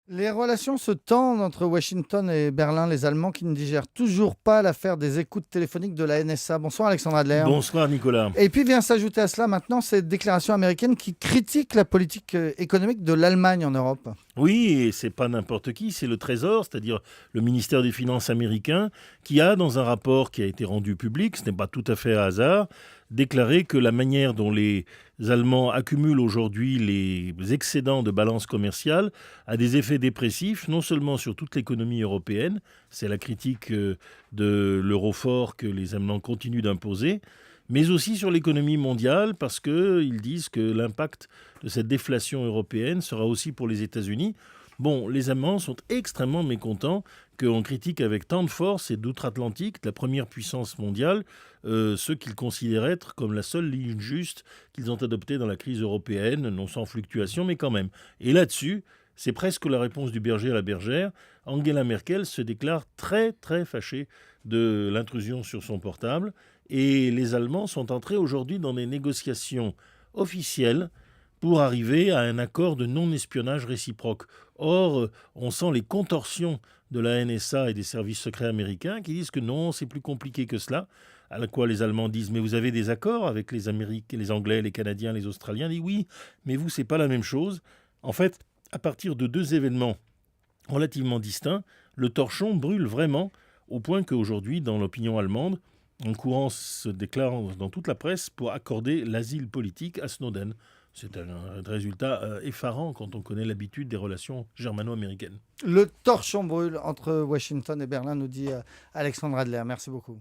Les relations se tendent entre Washington et Berlin, les Allemands qui ne digèrent toujours pas l'affaire des écoutes téléphoniques de la NSA. Bonsoir Alexandre Adler. Bonsoir Nicolas. Et puis vient s'ajouter à cela maintenant cette déclaration américaine qui critique la politique économique de l'Allemagne en Europe. Oui, et c'est pas n'importe qui, c'est le Trésor, c'est-à-dire le ministère des Finances américain, qui a, dans un rapport qui a été rendu public, ce n'est pas tout à fait un hasard, déclaré que la manière dont les Allemands accumulent aujourd'hui les excédents de balance commerciale a des effets dépressifs, non seulement sur toute l'économie européenne, c'est la critique de l'euro fort que les Allemands continuent d'imposer, mais aussi sur l'économie mondiale, parce qu'ils disent que l'impact de cette déflation européenne sera aussi pour les États-Unis. Bon, les Allemands sont extrêmement mécontents qu'on critique avec tant de force et d'outre-Atlantique, la première puissance mondiale, ceux qu'ils considèrent être comme la seule ligne juste qu'ils ont adoptée dans la crise européenne, non sans fluctuation, mais quand même. Et là-dessus, c'est presque la réponse du berger à la bergère. Angela Merkel se déclare très très fâchée de l'intrusion sur son portable et les Allemands sont entrés aujourd'hui dans des négociations officielles pour arriver à un accord de non-espionnage réciproque. Or, on sent les contorsions de la NSA et des services secrets américains qui disent que non, c'est plus compliqué que cela. À la quoi les Allemands disent « Mais vous avez des accords avec les Américains, les Anglais, les Canadiens, les Australiens ?» Ils disent « Oui, mais vous, c'est pas la même chose. » En fait, à partir de deux événements relativement distincts, le torchon brûle vraiment au point qu'aujourd'hui, dans l'opinion allemande, un courant se déclare dans toute la presse pour accorder l'asile politique à Snowden. C'est un résultat effarant quand on connaît l'habitude des relations germano-américaines. Le torchon brûle entre Washington et Berlin, nous dit Alexandre Adler. Merci beaucoup.